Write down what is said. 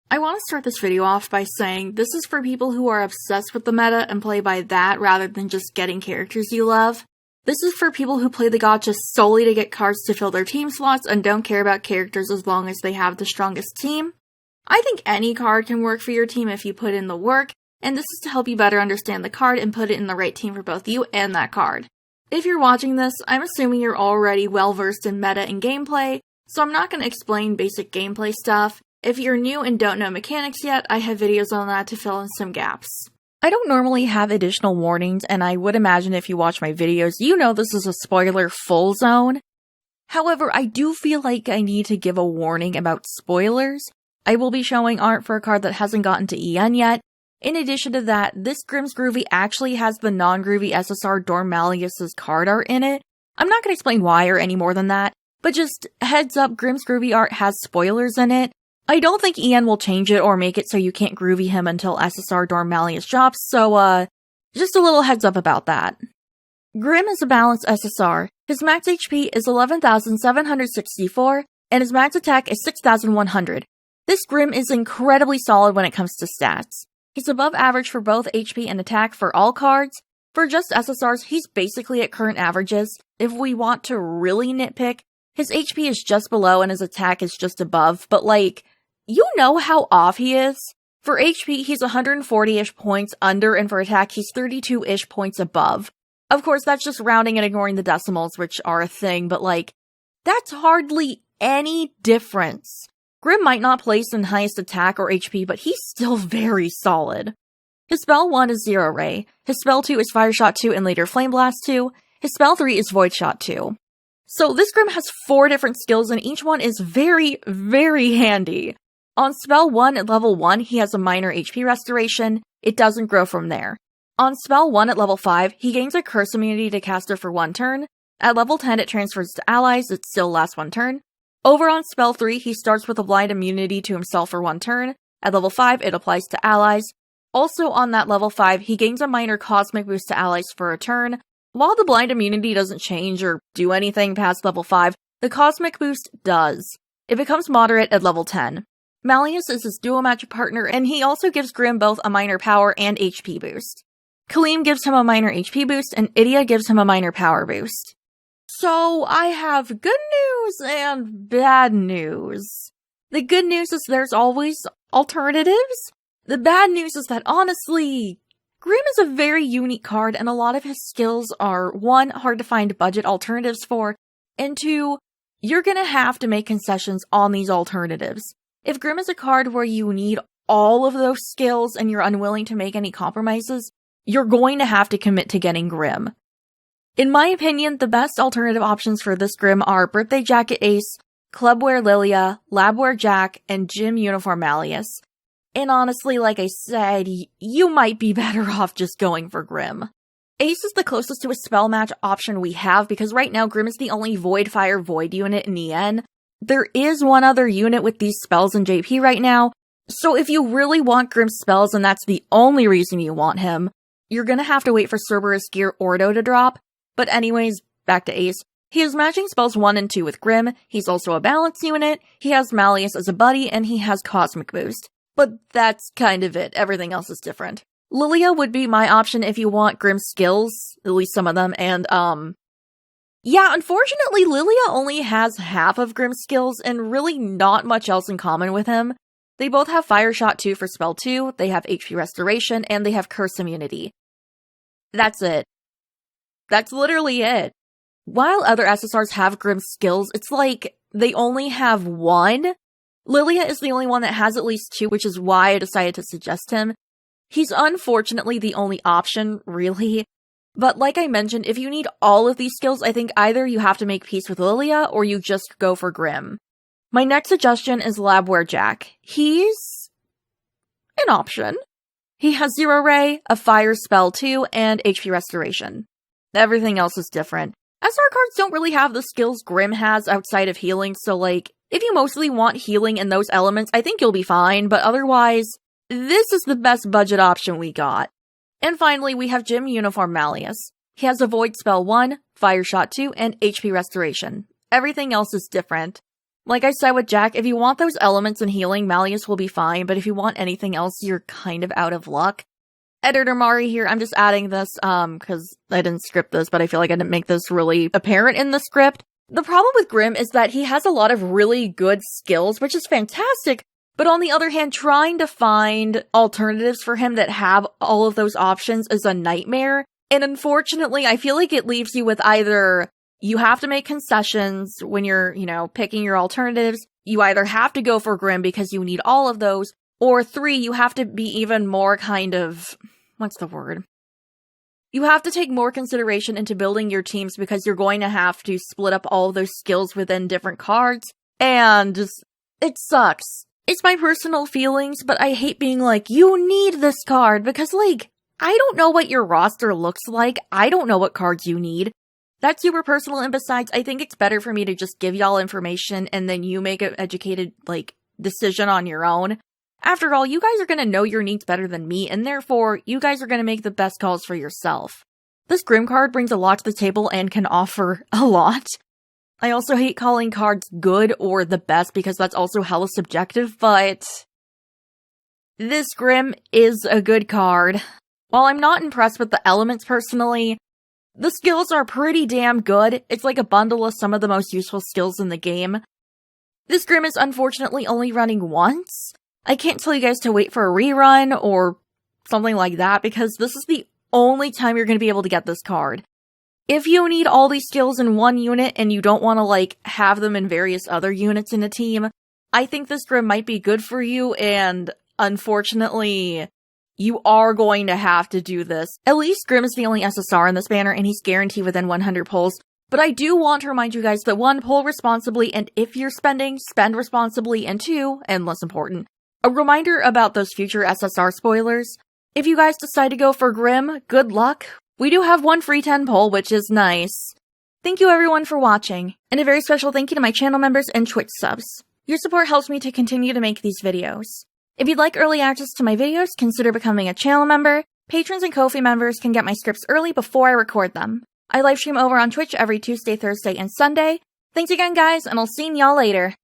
I want to start this video off by saying this is for people who are obsessed with the meta and play by that rather than just getting characters you love. This is for people who play the gacha solely to get cards to fill their team slots and don't care about characters as long as they have the strongest team. I think any card can work for your team if you put in the work, and this is to help you better understand the card and put it in the right team for both you and that card. If you're watching this, I'm assuming you're already well versed in meta and gameplay, so I'm not going to explain basic gameplay stuff. If you're new and don't know mechanics yet, I have videos on that to fill in some gaps. I don't normally have additional warnings, and I would imagine if you watch my videos, you know this is a spoiler-full zone. However, I do feel like I need to give a warning about spoilers. I will be showing art for a card that hasn't gotten to EN yet. In addition to that, this Grimm's Groovy actually has the non-groovy SSR Dormalius' card art in it. I'm not going to explain why or any more than that, but just heads up, Grimm's Groovy art has spoilers in it. I don't think EN will change it or make it so you can't groovy him until SSR Dormalius drops, so just a little heads up about that. Grimm is a balanced SSR. His max HP is 11,764, and his max attack is 6,100. This Grimm is incredibly solid when it comes to stats. He's above average for both HP and attack for all cards. For just SSRs, he's basically at current averages. If we want to really nitpick, his HP is just below and his attack is just above, but you know how off he is? For HP, he's 140-ish points under, and for attack, he's 32-ish points above. Of course, that's just rounding and ignoring the decimals, which are a thing, but that's hardly any difference. Grimm might not place in highest attack or HP, but he's still very solid. His spell 1 is Zero Ray, his spell 2 is Fire Shot 2 and later Flame Blast 2, his spell 3 is Void Shot 2. So this Grimm has 4 different skills, and each one is very, very handy. On spell 1 at level 1, he has a minor HP restoration. It doesn't grow from there. On spell 1 at level 5, he gains a curse immunity to caster for 1 turn. At level 10, it transfers to allies. It still lasts 1 turn. Over on spell 3, he starts with a blind immunity to himself for 1 turn. At level 5, it applies to allies. Also on that level 5, he gains a minor cosmic boost to allies for a turn. While the blind immunity doesn't change or do anything past level 5, the cosmic boost does. It becomes moderate at level 10. Malleus is his duo magic partner, and he also gives Grimm both a minor power and HP boost. Kaleem gives him a minor HP boost, and Idia gives him a minor power boost. So, I have good news and bad news. The good news is there's always alternatives. The bad news is that, honestly, Grimm is a very unique card, and a lot of his skills are, 1, hard to find budget alternatives for, and 2, you're gonna have to make concessions on these alternatives. If Grimm is a card where you need all of those skills and you're unwilling to make any compromises, you're going to have to commit to getting Grimm. In my opinion, the best alternative options for this Grimm are Birthday Jacket Ace, Clubwear Lilia, Labwear Jack, and Gym Uniform Malleus. And honestly, like I said, you might be better off just going for Grimm. Ace is the closest to a spell match option we have because right now Grimm is the only Void Fire Void unit in EN. There is one other unit with these spells in JP right now, so if you really want Grimm's spells and that's the only reason you want him, you're gonna have to wait for Cerberus Gear Ordo to drop. But anyways, back to Ace. He has matching spells 1 and 2 with Grimm, he's also a balance unit, he has Malleus as a buddy, and he has Cosmic Boost. But that's kind of it, everything else is different. Lilia would be my option if you want Grimm's skills, at least some of them, and yeah, unfortunately, Lilia only has half of Grimm's skills and really not much else in common with him. They both have Fire Shot 2 for spell 2, they have HP Restoration, and they have Curse Immunity. That's it. That's literally it. While other SSRs have Grimm's skills, it's like they only have 1. Lilia is the only one that has at least 2, which is why I decided to suggest him. He's unfortunately the only option, really. But like I mentioned, if you need all of these skills, I think either you have to make peace with Lilia, or you just go for Grimm. My next suggestion is Labwear Jack. He's an option. He has Zero Ray, a Fire Spell 2, and HP Restoration. Everything else is different. SR cards don't really have the skills Grimm has outside of healing, so if you mostly want healing in those elements, I think you'll be fine, but otherwise, this is the best budget option we got. And finally, we have Gym Uniform Malleus. He has a Void Spell 1, Fire Shot 2, and HP Restoration. Everything else is different. Like I said with Jack, if you want those elements and healing, Malleus will be fine, but if you want anything else, you're kind of out of luck. Editor Mari here, I'm just adding this, because I didn't script this, but I feel like I didn't make this really apparent in the script. The problem with Grim is that he has a lot of really good skills, which is fantastic, but on the other hand, trying to find alternatives for him that have all of those options is a nightmare. And unfortunately, I feel like it leaves you with either you have to make concessions when you're, picking your alternatives. You either have to go for Grim because you need all of those, or 3, you have to be even more what's the word? You have to take more consideration into building your teams because you're going to have to split up all of those skills within different cards, and it sucks. It's my personal feelings, but I hate being like, you need this card, because, I don't know what your roster looks like. I don't know what cards you need. That's super personal, and besides, I think it's better for me to just give y'all information, and then you make an educated, decision on your own. After all, you guys are gonna know your needs better than me, and therefore, you guys are gonna make the best calls for yourself. This Grim card brings a lot to the table and can offer a lot. I also hate calling cards good or the best because that's also hella subjective, but this Grim is a good card. While I'm not impressed with the elements personally, the skills are pretty damn good. It's like a bundle of some of the most useful skills in the game. This Grim is unfortunately only running once. I can't tell you guys to wait for a rerun or something like that because this is the only time you're going to be able to get this card. If you need all these skills in one unit and you don't want to, have them in various other units in a team, I think this Grim might be good for you, and unfortunately, you are going to have to do this. At least Grim is the only SSR in this banner, and he's guaranteed within 100 pulls. But I do want to remind you guys that 1, pull responsibly, and if you're spending, spend responsibly, and 2, and less important, a reminder about those future SSR spoilers. If you guys decide to go for Grim, good luck. We do have 1 free 10 pull, which is nice. Thank you everyone for watching, and a very special thank you to my channel members and Twitch subs. Your support helps me to continue to make these videos. If you'd like early access to my videos, consider becoming a channel member. Patrons and Ko-fi members can get my scripts early before I record them. I livestream over on Twitch every Tuesday, Thursday, and Sunday. Thanks again guys, and I'll see y'all later.